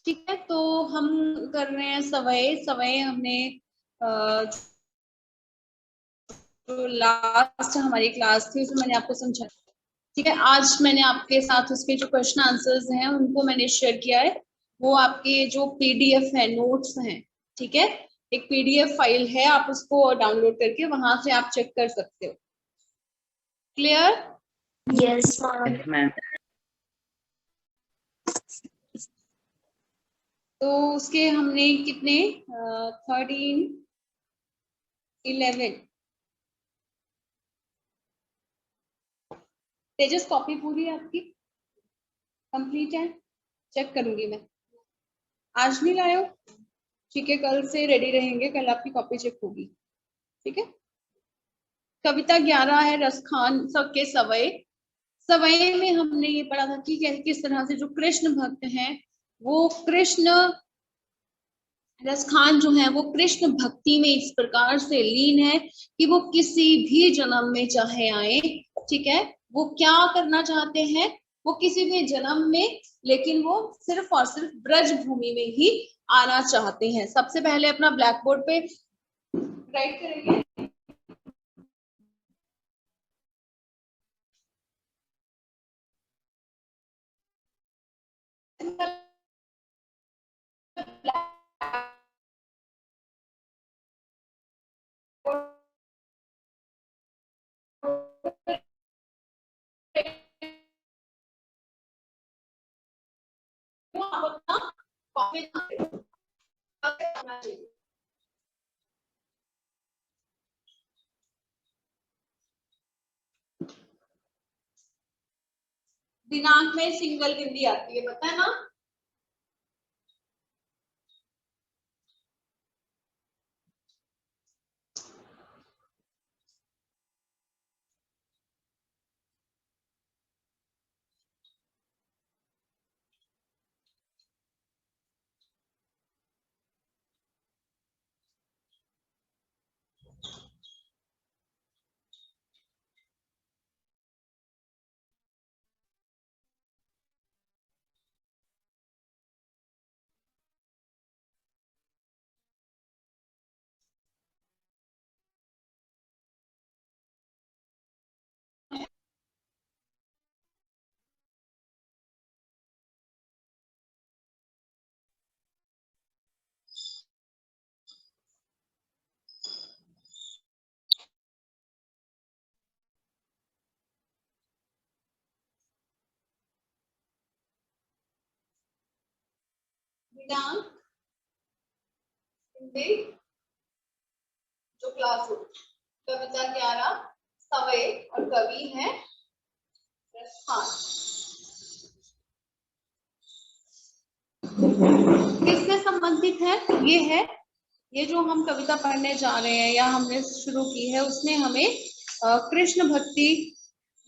ठीक है, तो हम कर रहे हैं सवय। सवय हमने जो लास्ट हमारी क्लास थी उसमें मैंने आपको समझाया। ठीक है, आज मैंने आपके साथ उसके जो क्वेश्चन आंसर्स हैं उनको मैंने शेयर किया है। वो आपके जो पीडीएफ है, नोट्स हैं, ठीक है, एक पीडीएफ फाइल है, आप उसको डाउनलोड करके वहां से आप चेक कर सकते हो। क्लियर? Yes ma'am. तो उसके हमने कितने 13 11 तेजस, कॉपी पूरी है आपकी? कंप्लीट है? चेक करूंगी मैं। आज नहीं लाए हो? ठीक है, कल से रेडी रहेंगे, कल आपकी कॉपी चेक होगी। ठीक है। कविता 11 है रसखान सबके सवय। सवय में हमने ये पढ़ा था कि किस तरह से जो कृष्ण भक्त हैं वो कृष्ण रसखान जो है वो कृष्ण भक्ति में इस प्रकार से लीन है कि वो किसी भी जन्म में चाहे आए, ठीक है, वो क्या करना चाहते हैं, वो किसी भी जन्म में, लेकिन वो सिर्फ और सिर्फ ब्रज भूमि में ही आना चाहते हैं। सबसे पहले अपना ब्लैक बोर्ड पे राइट करेंगे। दिनांक में सिंगल गिनती आती है, पता है ना? दिनांक जो क्लास हो, कविता 11 सवय और कवि है रसखान। किससे संबंधित है? ये है, ये जो हम कविता पढ़ने जा रहे हैं या हमने शुरू की है उसमें हमें कृष्ण भक्ति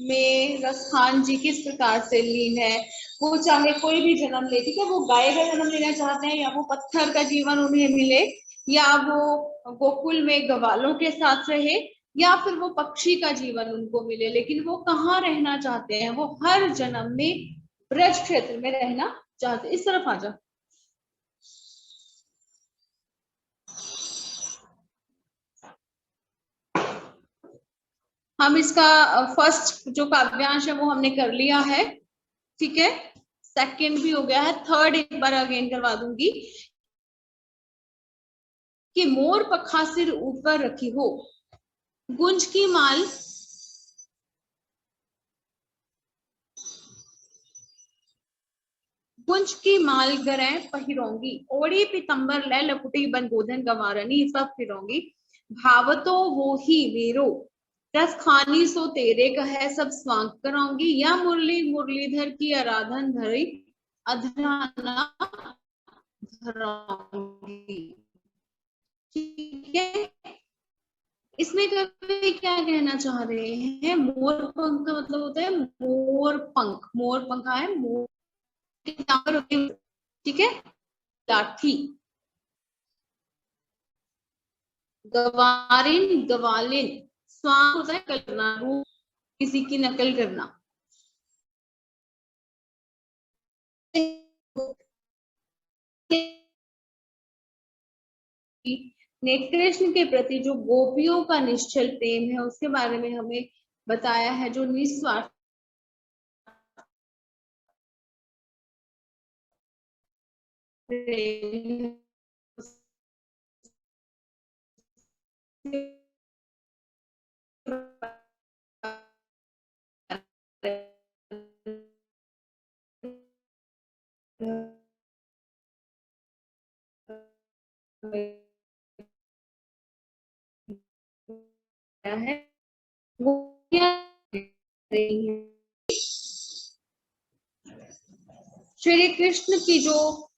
में रसखान जी किस प्रकार से लीन है। वो चाहे कोई भी जन्म ले, ठीक है, वो गाय का जन्म लेना चाहते हैं या वो पत्थर का जीवन उन्हें मिले या वो गोकुल में ग्वालों के साथ रहे या फिर वो पक्षी का जीवन उनको मिले, लेकिन वो कहाँ रहना चाहते हैं? वो हर जन्म में ब्रज क्षेत्र में रहना चाहते। इस तरफ आ जाओ। हम इसका फर्स्ट जो काव्यांश है वो हमने कर लिया है, ठीक है, सेकंड भी हो गया है, थर्ड एक बार अगेन करवा दूंगी कि मोर पखा सिर ऊपर रखी हो, गुंज की माल गुंज की माल गरे पहिरोंगी, ओढ़ी पीतंबर ले लपुटी बन गोधन गवारनी सब फिरोंगी, भावतो वो ही वेरो रस खानी सो तेरे कहे सब स्वांग कराऊंगी, या मुरली मुरलीधर की आराधन धरी अधराना धराऊंगी। ठीक है, इसमें कवि क्या कहना चाह रहे हैं? मोर पंख का मतलब होता है मोर पंख, मोर पंखा है मोर, ठीक है, लाठी, गवारिन गवालिन, स्वांग होता है करना, रूप किसी की नकल करना। ने कृष्ण के प्रति जो गोपियों का निश्चल प्रेम है उसके बारे में हमें बताया है, जो निस्वार्थ है वो क्या रही है। श्री कृष्ण की जो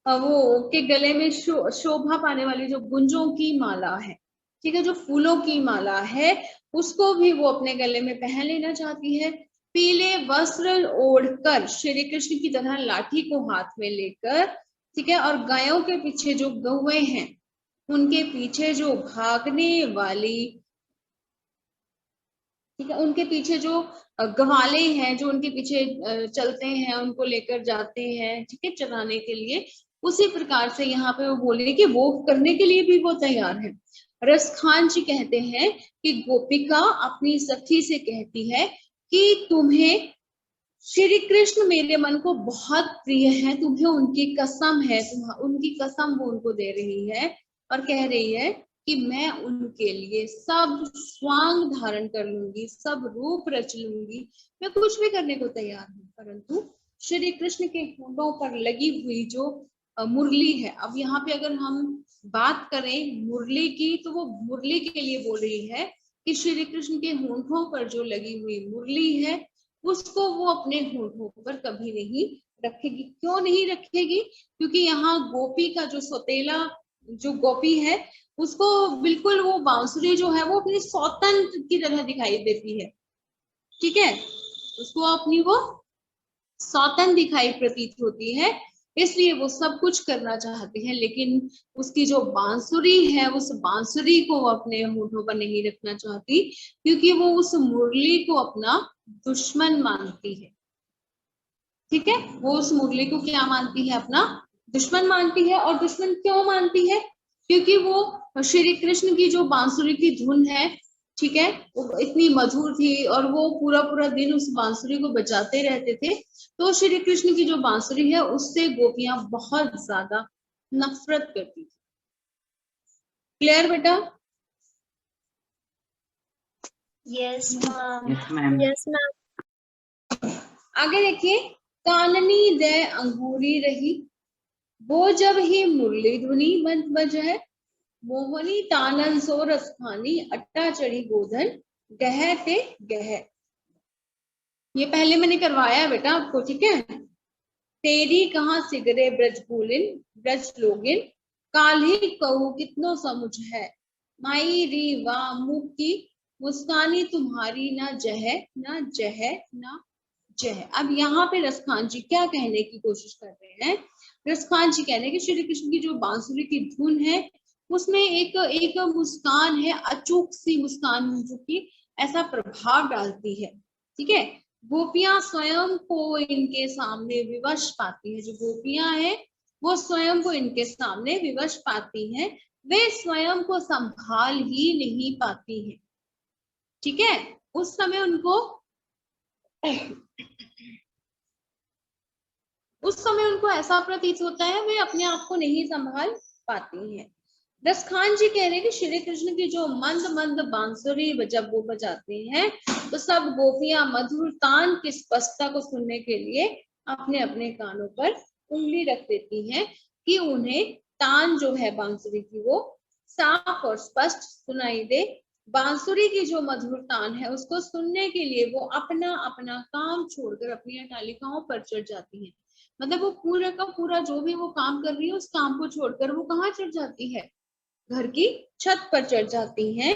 वो के गले में शोभा पाने वाली जो गुंजों की माला है, ठीक है, जो फूलों की माला है, उसको भी वो अपने गले में पहन लेना चाहती है। पीले वस्त्र ओढ़कर श्री कृष्ण की तरह लाठी को हाथ में लेकर, ठीक है, और गायों के पीछे जो गौएं हैं उनके पीछे जो भागने वाली, ठीक है, उनके पीछे जो गवाले हैं जो उनके पीछे चलते हैं, उनको लेकर जाते हैं, ठीक है, चराने के लिए, उसी प्रकार से यहाँ पे वो बोले कि वो करने के लिए भी वो तैयार है। रसखान जी कहते हैं कि गोपिका अपनी सखी से कहती है कि तुम्हें श्री कृष्ण मेरे मन को बहुत प्रिय है, तुम्हें उनकी कसम है, उनकी कसम वो उनको दे रही है और कह रही है कि मैं उनके लिए सब स्वांग धारण कर लूंगी, सब रूप रच लूंगी, मैं कुछ भी करने को तैयार हूँ। परंतु श्री कृष्ण के होठों पर लगी हुई जो मुरली है, अब यहाँ पे अगर हम बात करें मुरली की तो वो मुरली के लिए बोल रही है कि श्री कृष्ण के होठों पर जो लगी हुई मुरली है उसको वो अपने होठों पर कभी नहीं रखेगी। क्यों नहीं रखेगी? क्योंकि यहाँ गोपी का जो सौतेला जो गोपी है उसको बिल्कुल वो बांसुरी जो है वो अपनी सौतन की तरह दिखाई देती है, ठीक है, उसको अपनी वो सौतन दिखाई प्रतीत होती है, इसलिए वो सब कुछ करना चाहती है, लेकिन उसकी जो बांसुरी है उस बांसुरी को वो अपने होठों पर नहीं रखना चाहती, क्योंकि वो उस मुरली को अपना दुश्मन मानती है, ठीक है, वो उस मुरली को क्या मानती है? अपना दुश्मन मानती है। और दुश्मन क्यों मानती है? क्योंकि वो श्री कृष्ण की जो बांसुरी की धुन है, ठीक है, वो इतनी मधुर थी और वो पूरा पूरा दिन उस बांसुरी को बजाते रहते थे, तो श्री कृष्ण की जो बांसुरी है उससे गोपियां बहुत ज्यादा नफरत करती थी। क्लियर बेटा? Yes ma'am. Yes ma'am. Yes ma'am. आगे देखिए, काननी दे अंगूरी रही, वो जब ही मुरली धुनी बज है, मोहनी तानन सो रसखानी, अट्टा चढ़ी गोधन गह ते गह। ये पहले मैंने करवाया है बेटा आपको, ठीक है। तेरी कहाँ सिगरे ब्रज भूलिन, ब्रज लोगिन, काल्हि कहू कितनो समुझ है, माई री वा मुख की मुस्कानी तुम्हारी ना जह ना जह ना जह। अब यहाँ पे रसखान जी क्या कहने की कोशिश कर रहे हैं? रसखान जी कह रहे हैं कि श्री कृष्ण की जो बांसुरी की धुन है उसमें एक मुस्कान है, अचूक सी मुस्कान जो कि ऐसा प्रभाव डालती है, ठीक है। गोपियां स्वयं को इनके सामने विवश पाती है, जो गोपियां हैं वो स्वयं को इनके सामने विवश पाती हैं, वे स्वयं को संभाल ही नहीं पाती हैं, ठीक है। उस समय उनको ऐसा प्रतीत होता है वे अपने आप को नहीं संभाल पाती हैं। रसखान जी कह रहे हैं कि श्री कृष्ण की जो मंद मंद बांसुरी जब वो बजाते हैं तो सब गोपियां मधुर तान की स्पष्टता को सुनने के लिए अपने अपने कानों पर उंगली रख देती हैं कि उन्हें तान जो है बांसुरी की वो साफ और स्पष्ट सुनाई दे। बांसुरी की जो मधुर तान है उसको सुनने के लिए वो अपना अपना काम छोड़कर अपनी अटालिकाओं पर चढ़ जाती हैं। मतलब वो पूरा का पूरा जो भी वो काम कर रही है उस काम को छोड़कर वो कहाँ चढ़ जाती है? घर की छत पर चढ़ जाती हैं।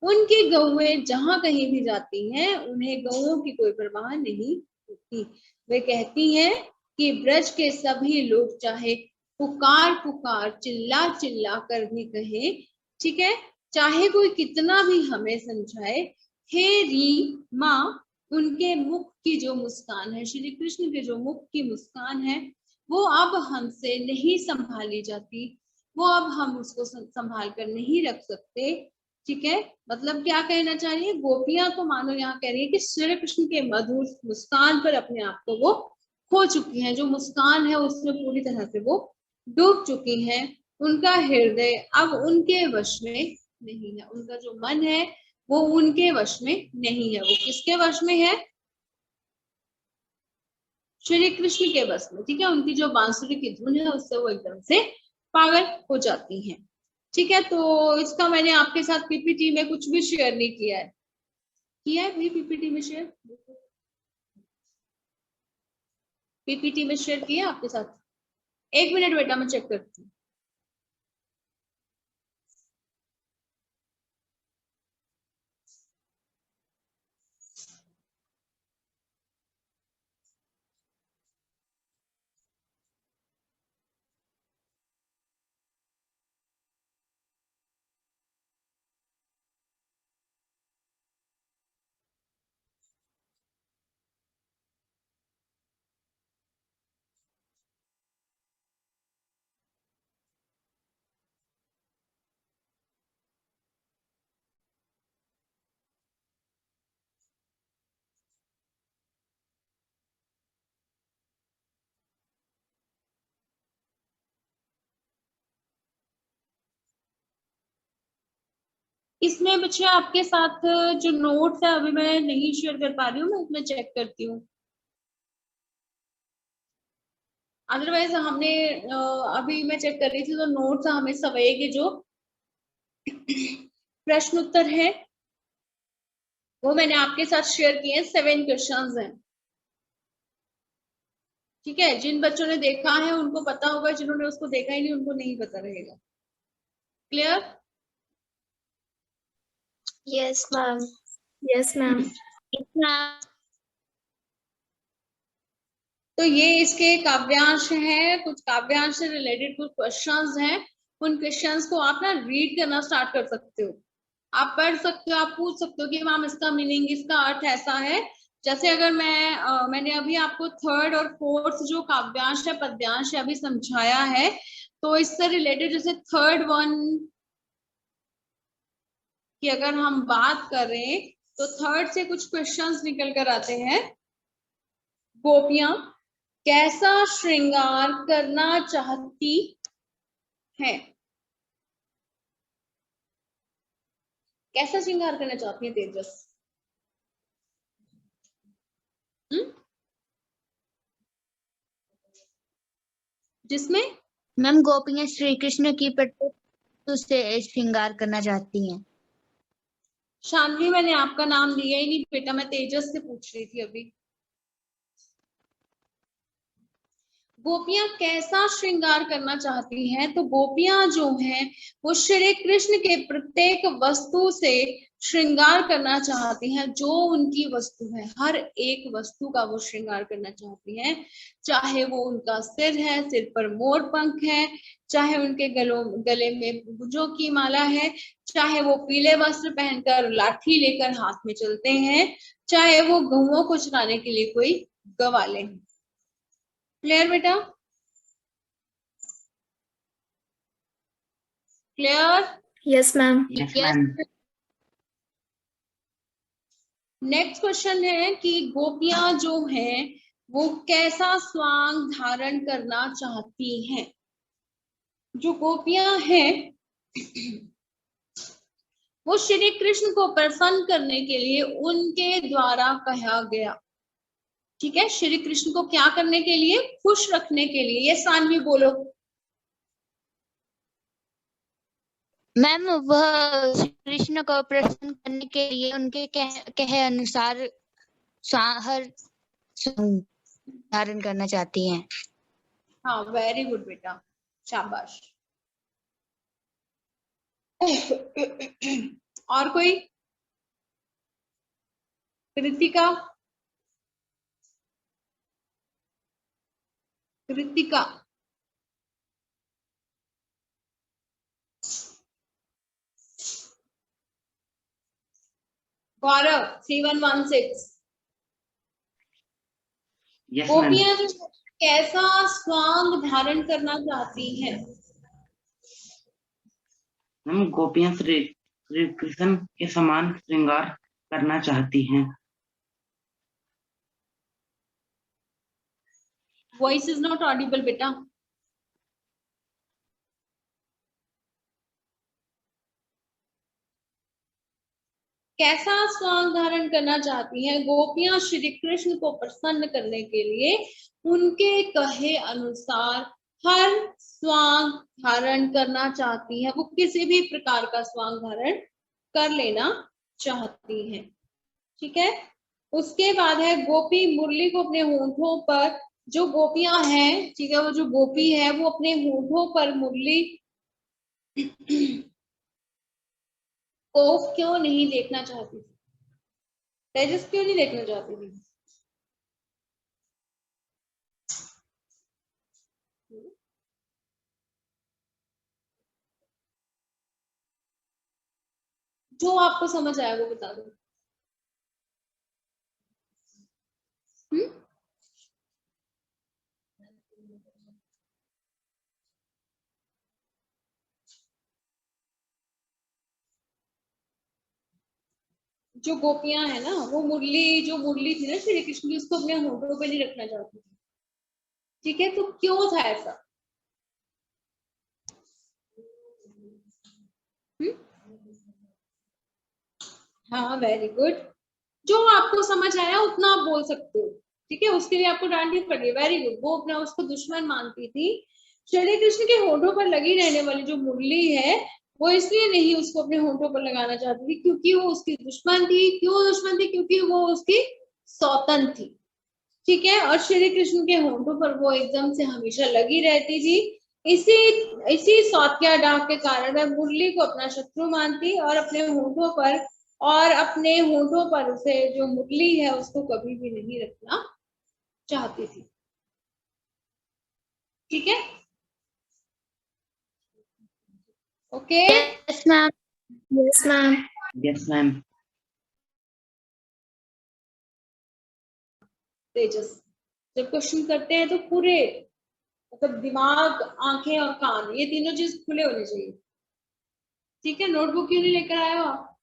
उनकी गौएं जहां कहीं भी जाती हैं उन्हें गौओं की कोई परवाह नहीं होती। वे कहती हैं कि ब्रज के सभी लोग चाहे पुकार पुकार चिल्ला चिल्ला कर भी कहे, ठीक है, चाहे कोई कितना भी हमें समझाए, हे री माँ, उनके मुख की जो मुस्कान है, श्री कृष्ण के जो मुख की मुस्कान है वो अब हमसे नहीं संभाली जाती, वो अब हम उसको संभाल कर नहीं रख सकते। ठीक है, मतलब क्या कहना चाहिए, गोपियां तो मानो यहाँ कह रही है कि श्री कृष्ण के मधुर मुस्कान पर अपने आप को वो खो चुकी हैं, जो मुस्कान है उसमें पूरी तरह से वो डूब चुकी हैं। उनका हृदय अब उनके वश में नहीं है, उनका जो मन है वो उनके वश में नहीं है। वो किसके वश में है? श्री कृष्ण के वश में। ठीक है, उनकी जो बांसुरी की धुन है उससे वो एकदम से पागल हो जाती हैं। ठीक है, तो इसका मैंने आपके साथ पीपीटी में कुछ भी शेयर नहीं किया है। किया है भाई पीपीटी में शेयर? पीपीटी में शेयर किया आपके साथ? एक मिनट बेटा, मैं चेक करती हूँ। इसमें बच्चे आपके साथ जो नोट्स है अभी मैं नहीं शेयर कर पा रही हूँ, मैं इसमें चेक करती हूँ। अदरवाइज हमने अभी मैं चेक कर रही थी तो नोट्स हमें सवये के जो प्रश्न उत्तर है वो मैंने आपके साथ शेयर किए हैं। 7 क्वेश्चंस हैं। ठीक है, जिन बच्चों ने देखा है उनको पता होगा, जिन्होंने उसको देखा ही नहीं उनको नहीं पता रहेगा। Clear? Yes, ma'am. Yes, ma'am. Yes, ma'am. तो ये इसके काव्यांश हैं, कुछ काव्यांश से रिलेटेड कुछ क्वेश्चंस हैं। उन क्वेश्चंस को आप ना रीड करना स्टार्ट कर सकते हो, आप पढ़ सकते हो, आप पूछ सकते हो कि मैम इसका मीनिंग, इसका अर्थ ऐसा है। जैसे अगर मैंने अभी आपको थर्ड और फोर्थ जो काव्यांश है, पद्यांश है, अभी समझाया है, तो इससे रिलेटेड जैसे थर्ड वन की अगर हम बात करें तो थर्ड से कुछ क्वेश्चंस निकल कर आते हैं। गोपियां कैसा श्रृंगार करना चाहती हैं? कैसा श्रृंगार करना चाहती है तेजस? जिसमें मैम गोपियां श्री कृष्ण की प्रति से श्रृंगार करना चाहती हैं। शानवी, मैंने आपका नाम लिया ही नहीं बेटा, मैं तेजस से पूछ रही थी अभी। गोपियां कैसा श्रृंगार करना चाहती हैं? तो गोपियां जो हैं वो श्री कृष्ण के प्रत्येक वस्तु से श्रृंगार करना चाहती हैं। जो उनकी वस्तु है, हर एक वस्तु का वो श्रृंगार करना चाहती हैं। चाहे वो उनका सिर है, सिर पर मोर पंख है, चाहे उनके गले में गुंजों की माला है, चाहे वो पीले वस्त्र पहनकर लाठी लेकर हाथ में चलते हैं, चाहे वो गहुओं को चुराने के लिए कोई गवाले हैं। क्लियर बेटा? Clear? Yes, ma'am. Yes, ma'am. Next question है कि गोपियां जो हैं वो कैसा स्वांग धारण करना चाहती हैं? जो गोपियां हैं वो श्री कृष्ण को प्रसन्न करने के लिए उनके द्वारा कहा गया। ठीक है, श्री कृष्ण को क्या करने के लिए? खुश रखने के लिए। ये सानवी बोलो। मैम वह श्री कृष्ण को प्रसन्न करने के लिए उनके कहे अनुसार हर धारण करना चाहती हैं। हाँ, वेरी गुड बेटा, शाबाश। और कोई? कृतिका? कृतिका? गौरव 3116। Yes, गोपियां ma'am. जो कैसा स्वांग धारण करना चाहती हैं? हम गोपियां श्री श्री कृष्ण के समान श्रृंगार करना चाहती हैं। वॉइस इज नॉट ऑडिबल बेटा। कैसा स्वांग धारण करना चाहती हैं? गोपियां श्री कृष्ण को प्रसन्न करने के लिए उनके कहे अनुसार हर स्वांग धारण करना चाहती है। वो किसी भी प्रकार का स्वांग धारण कर लेना चाहती हैं। ठीक है। उसके बाद है गोपी मुरली को अपने होठों पर, जो गोपियां हैं, ठीक है, वो जो गोपी है वो अपने होठों पर मुरली को क्यों नहीं देखना चाहती थी? तेजस क्यों नहीं देखना चाहती थी? जो आपको समझ आया वो बता दो। जो गोपियां है ना, वो मुरली, जो मुरली थी ना श्री कृष्ण की, उसको अपने होठों पे नहीं रखना चाहती थी। ठीक है, तो क्यों था ऐसा? हाँ, वेरी गुड। जो आपको समझ आया उतना आप बोल सकते हो। ठीक है, उसके लिए आपको डांटनी पड़ी। Very good. वो अपना उसको दुश्मन मानती थी। श्री कृष्ण के होठों पर लगी रहने वाली जो मुरली है, वो इसलिए नहीं उसको अपने होठों पर लगाना चाहती थी क्योंकि वो उसकी दुश्मन थी। क्यों दुश्मन थी? क्योंकि वो उसकी सौतन थी। ठीक है, और श्री कृष्ण के होठों पर वो एकदम से हमेशा लगी रहती थी। इसी इसी सौतिया डाक के कारण वह मुरली को अपना शत्रु मानती और अपने होठों पर उसे जो मुरली है उसको कभी भी नहीं रखना चाहती थी। ठीक है, okay. Yes, ma'am. Yes, ma'am. Yes ma'am. Tejas, जब क्वेश्चन करते हैं तो पूरे मतलब दिमाग, आंखें और कान, ये तीनों चीज खुले होने चाहिए। ठीक है, नोटबुक क्यों नहीं लेकर आए हो आप?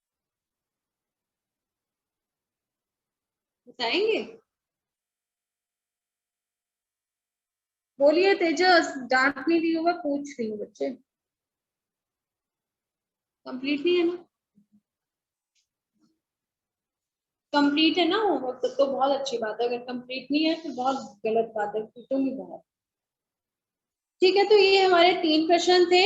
बताएंगे? बोलिए तेजस, डांट नहीं दी होगा, पूछ रही हूँ। बच्चे कंप्लीट नहीं है ना? कंप्लीट है ना होमवर्क? तो बहुत अच्छी बात है। अगर कंप्लीट नहीं है तो बहुत गलत बात है, पीटूंगी बहुत। ठीक है, तो ये हमारे 3 प्रश्न थे।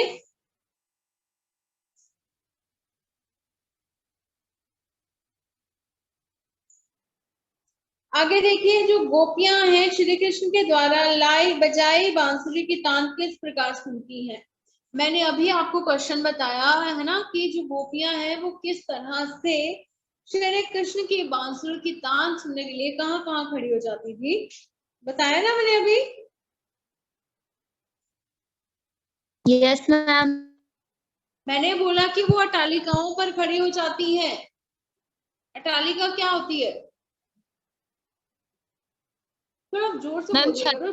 आगे देखिए, जो गोपियां हैं श्री कृष्ण के द्वारा लाई बजाई बांसुरी की तान किस प्रकार सुनती हैं? मैंने अभी आपको क्वेश्चन बताया है ना कि जो गोपियां हैं वो किस तरह से श्री कृष्ण की बांसुरी की तान सुनने के लिए कहाँ कहाँ खड़ी हो जाती थी। बताया ना मैंने अभी? Yes ma'am. मैंने बोला कि वो अटालिकाओं पर खड़ी हो जाती है। अटालिका क्या होती है? थोड़ा जोर से मैम बोलिए करो।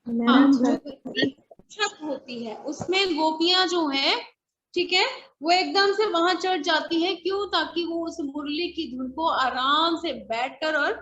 मैम, छत होती है, उसमें गोपियां जो हैं, ठीक है, वो एकदम से वहां चढ़ जाती है। क्यों? ताकि वो उस मुरली की धुन को आराम से बैठकर और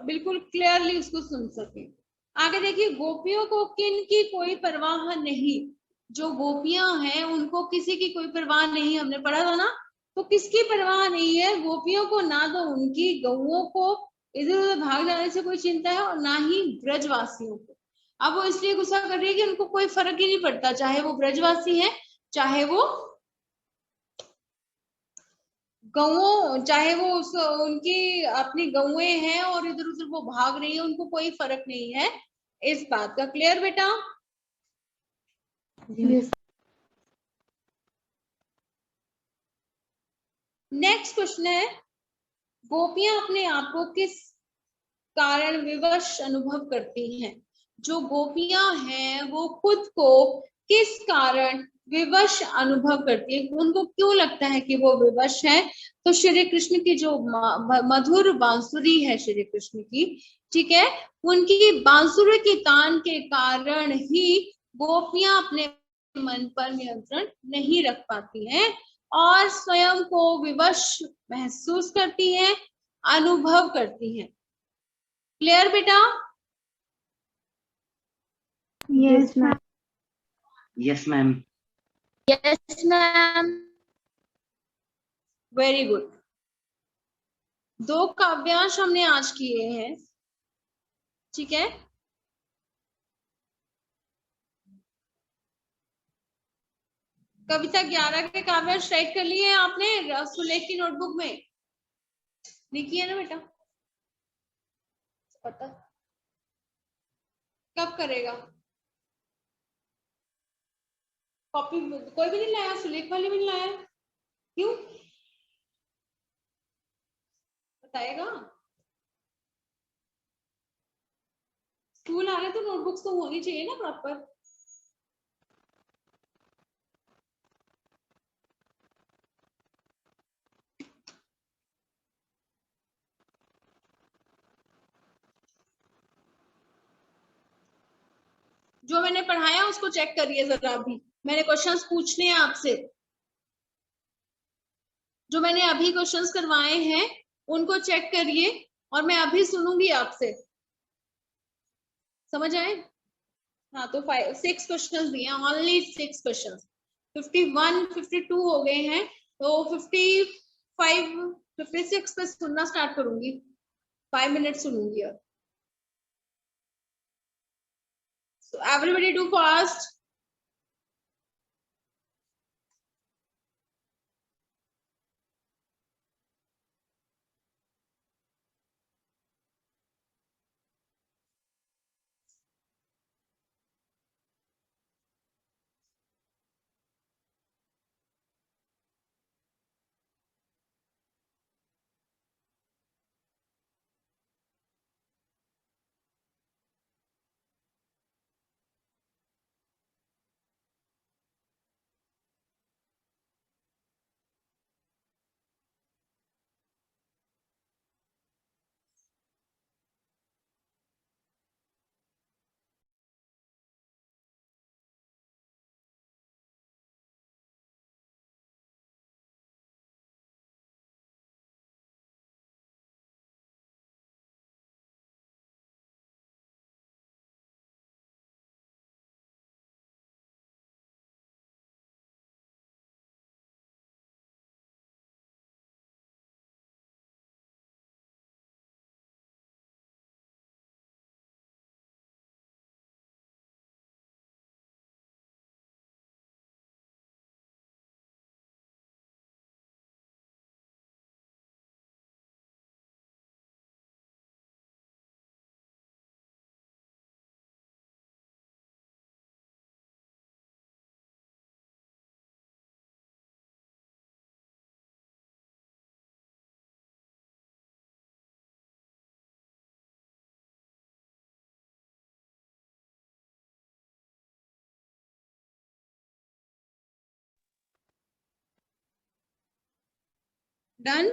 बिल्कुल क्लियरली उसको सुन सके। आगे देखिए, गोपियों को किन की कोई परवाह नहीं। जो गोपियां हैं उनको किसी की कोई परवाह नहीं, हमने पढ़ा था ना। तो किसकी परवाह नहीं है गोपियों को? ना तो उनकी गौओं को इधर उधर भाग जाने से कोई चिंता है, और ना ही ब्रजवासियों को। अब वो इसलिए गुस्सा कर रही है कि उनको कोई फर्क ही नहीं पड़ता, चाहे वो ब्रजवासी है, चाहे वो चाहे वो उनकी अपनी गौएं हैं और इधर उधर वो भाग रही है, उनको कोई फर्क नहीं है इस बात का। क्लियर बेटा? नेक्स्ट क्वेश्चन है, गोपियां अपने आप को किस कारण विवश अनुभव करती हैं? जो गोपियां हैं वो खुद को किस कारण विवश अनुभव करती है? उनको क्यों लगता है कि वो विवश है? तो श्री कृष्ण की जो मधुर बांसुरी है श्री कृष्ण की, ठीक है। उनकी बांसुरी के तान के कारण ही गोपियां अपने मन पर नियंत्रण नहीं रख पाती हैं और स्वयं को विवश महसूस करती हैं, अनुभव करती हैं। क्लियर बेटा? Yes, ma'am. Yes, ma'am. Yes, ma'am. Very good. 2 काव्यांश हमने आज किए हैं, ठीक है। कविता 11 के काव्यांश राइट कर लिए हैं आपने सुलेख की नोटबुक में? नहीं किया ना बेटा? पता कब करेगा? कॉपी कोई भी नहीं लाया, सुलेख वाली भी नहीं लाया, क्यों बताएगा? स्कूल आ रहे तो नोटबुक्स तो होनी चाहिए ना प्रॉपर। जो मैंने पढ़ाया उसको चेक करिए जरा। अभी मैंने क्वेश्चंस पूछने हैं आपसे, जो मैंने अभी क्वेश्चंस करवाए हैं उनको चेक करिए और मैं अभी सुनूंगी आपसे, समझ आए? हाँ तो 6 क्वेश्चंस दिए, ओनली 6 क्वेश्चंस। 51 52 हो गए हैं, तो 55 56 पे सुनना स्टार्ट करूंगी, 5 मिनट सुनूंगी। और so everybody do fast। Done.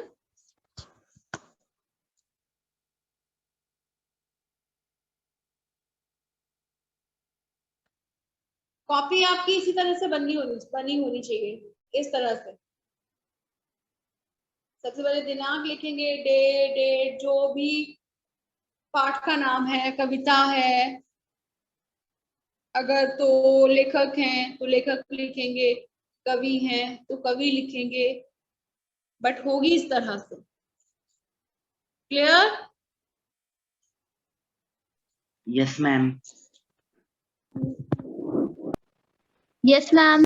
Copy आपकी इसी तरह से बनी होनी चाहिए, इस तरह से। सबसे पहले दिनांक लिखेंगे, डेट, जो भी पाठ का नाम है, कविता है, अगर तो लेखक हैं तो लेखक लिखेंगे, कवि हैं तो कवि लिखेंगे, बट होगी इस तरह से। Clear? Yes, ma'am. Yes, ma'am.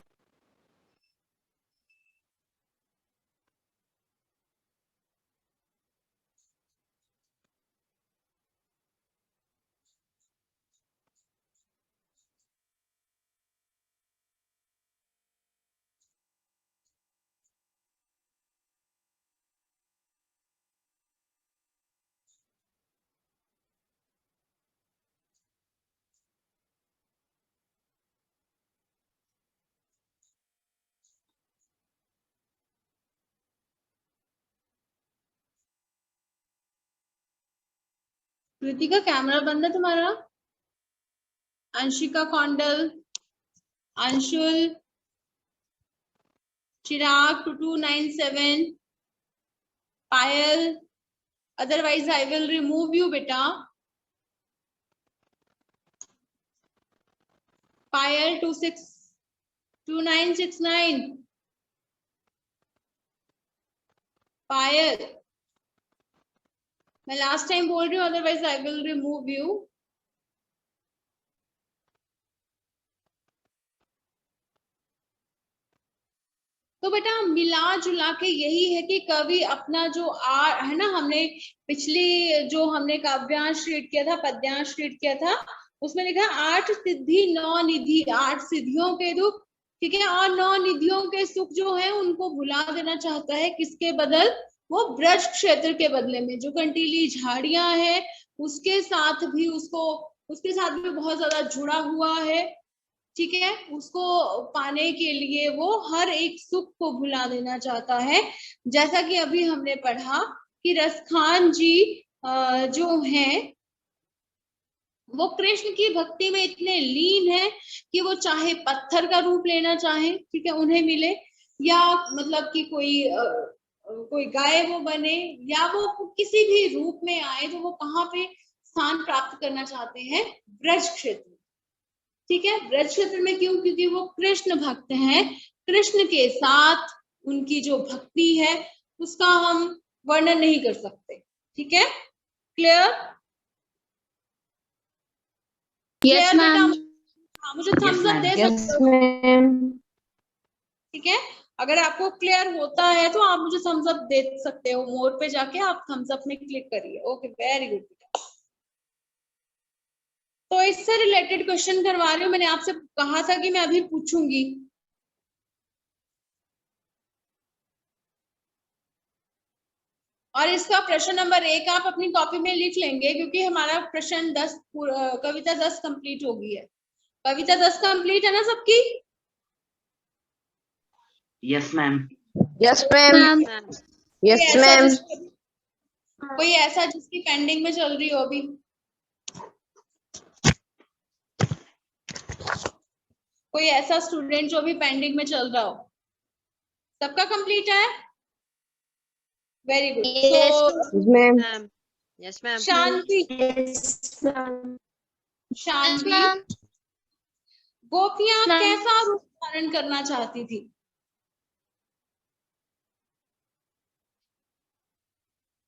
Kritika camera बंद है तुम्हारा। Anshika Kaundal, Anshul, Chirag 2297, Payal, otherwise I will remove you बेटा। पायल 2969, पायल मैं लास्ट टाइम बोल रही हूँ, otherwise I will remove you. तो बेटा मिला जुला के यही है कि कवि अपना जो है ना, हमने पिछली जो हमने काव्यांश रीड किया था, पद्यांश रीड किया था, उसमें लिखा 8 सिद्धि 9 निधि, 8 सिद्धियों के दुख, ठीक है, और 9 निधियों के सुख जो है उनको भुला देना चाहता है। किसके बदल? वो ब्रज क्षेत्र के बदले में। जो कंटीली झाड़ियां है उसके साथ भी उसके साथ भी बहुत ज्यादा जुड़ा हुआ है, ठीक है, उसको पाने के लिए वो हर एक सुख को भुला देना चाहता है। जैसा कि अभी हमने पढ़ा कि रसखान जी जो हैं वो कृष्ण की भक्ति में इतने लीन है कि वो चाहे पत्थर का रूप लेना चाहे, ठीक है, उन्हें मिले, या मतलब कि कोई गाय वो बने, या वो किसी भी रूप में आए, तो वो कहाँ पे स्थान प्राप्त करना चाहते हैं? ब्रज क्षेत्र, ठीक है। ब्रज क्षेत्र में क्यों? क्योंकि वो कृष्ण भक्त हैं। कृष्ण के साथ उनकी जो भक्ति है उसका हम वर्णन नहीं कर सकते, ठीक है। क्लियर? यस क्लियर बेटा? मैम। हाँ, मुझे थम्स अप दे यस सकते हो, मैम। ठीक है। अगर आपको क्लियर होता है तो आप मुझे थम्स अप दे सकते हो, मोड पे जाके आप थम्स अप में क्लिक करिए। Okay, very good. तो इससे रिलेटेड क्वेश्चन करवा रही हूँ, मैंने आपसे कहा था कि मैं अभी पूछूंगी। और इसका प्रश्न नंबर 1 आप अपनी कॉपी में लिख लेंगे, क्योंकि हमारा प्रश्न 10 कविता 10 कंप्लीट हो गई है। कविता 10 कंप्लीट है ना सबकी? Yes ma'am. Yes ma'am. Yes ma'am. कोई ऐसा जिसकी पेंडिंग में चल रही हो अभी? कोई ऐसा स्टूडेंट जो अभी पेंडिंग में चल रहा हो? सबका कंप्लीट है? Very good. Yes ma'am. Yes ma'am. Shanti, ma'am. Shanti, ma'am. गोपियां मैम। कैसा रूप धारण करना चाहती थी?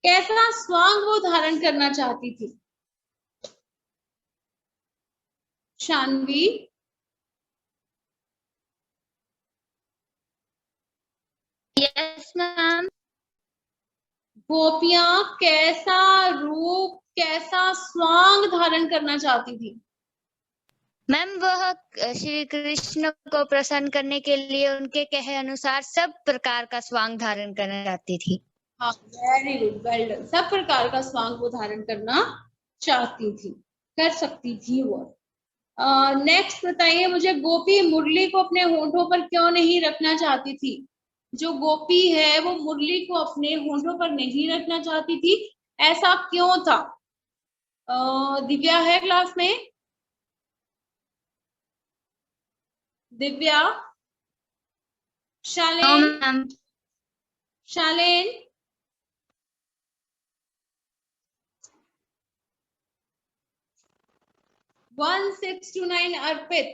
कैसा स्वांग वो धारण करना चाहती थी? Shanvi, yes ma'am. गोपियां कैसा रूप, कैसा स्वांग धारण करना चाहती थी? मैम वह श्री कृष्ण को प्रसन्न करने के लिए उनके कहे अनुसार सब प्रकार का स्वांग धारण करना चाहती थी। हाँ, वेरी गुड, वेल डन। सब प्रकार का स्वांग वो धारण करना चाहती थी, कर सकती थी वो। नेक्स्ट बताइए मुझे, गोपी मुरली को अपने होठों पर क्यों नहीं रखना चाहती थी? जो गोपी है वो मुरली को अपने होठों पर नहीं रखना चाहती थी, ऐसा क्यों था? दिव्या है क्लास में? Divya, Shalen, ma'am. Shalen, one 629 Arpit.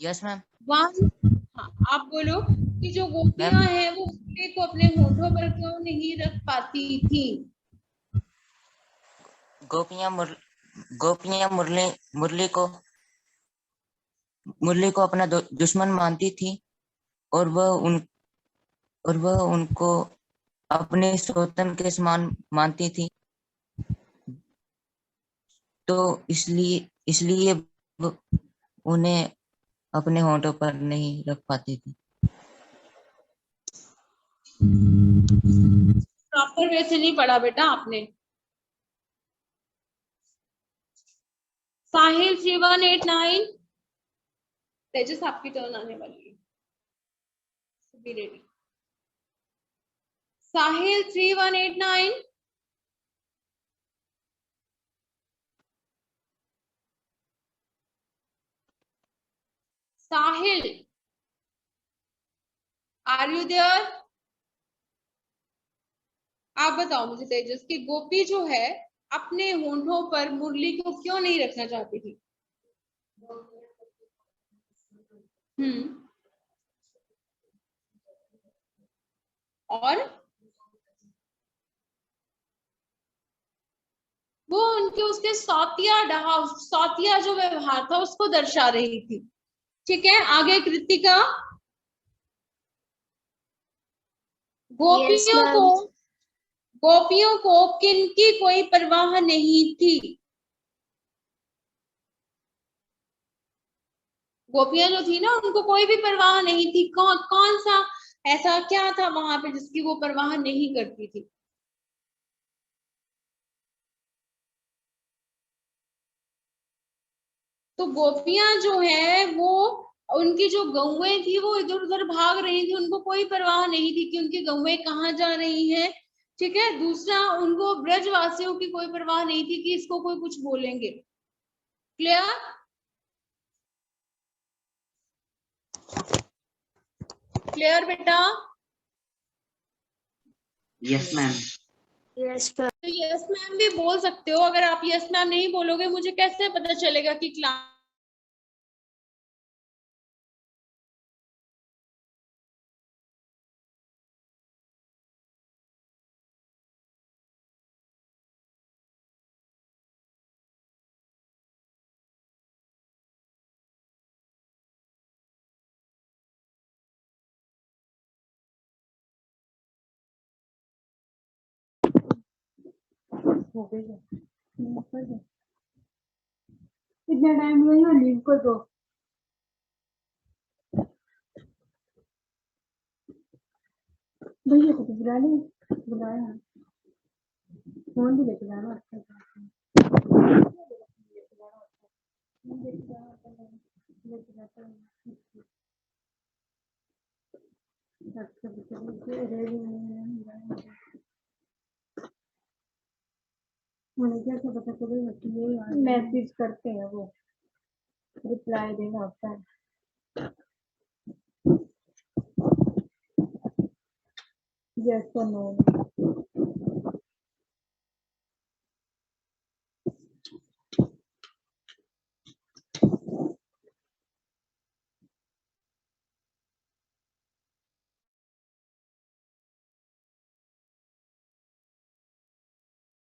Yes ma'am. One, हाँ आप बोलो कि जो गोपियां हैं वो मुरली को अपने होठों पर क्यों नहीं रख पाती थी? गोपियां मुरली को अपना दुश्मन मानती थी, और वह उनको अपने सौतन के समान मानती थी, तो इसलिए वो उन्हें अपने होठों पर नहीं रख पाती थी। प्रॉपर वे से नहीं पढ़ा बेटा आपने। साहिल 3189, तेजस आपकी टर्न आने वाली है, be ready. Sahil 3189, Sahil, are you there? आप बताओ मुझे तेजस की गोपी जो है अपने होंठों पर मुरली को क्यों नहीं रखना चाहती थी? और वो उनके उसके सौतिया जो व्यवहार था उसको दर्शा रही थी। ठीक है, आगे कृतिका। Yes, ma'am. गोपियों को किनकी कोई परवाह नहीं थी? गोपियां जो थी ना उनको कोई भी परवाह नहीं थी। कौन सा ऐसा क्या था वहां पे जिसकी वो परवाह नहीं करती थी? तो गोपियां जो है वो उनकी जो गौएं थी वो इधर उधर भाग रही थी, उनको कोई परवाह नहीं थी कि उनकी गौएं कहाँ जा रही हैं। ठीक है, दूसरा उनको ब्रजवासियों की कोई परवाह नहीं थी कि इसको कोई कुछ बोलेंगे। क्लियर? क्लियर बेटा? Yes ma'am. Yes, ma'am. तो यस मैम भी बोल सकते हो। अगर आप यस मैम नहीं बोलोगे मुझे कैसे पता चलेगा कि क्लास कितना टाइम हुआ लीव कर दो। भैया को तो बुला ले, बुलाया फोन भी लेके जाना। उन्हें कैसे पता चलेगा कि ये मैसेज करते हैं, वो रिप्लाई देगा होता है। यस और नो।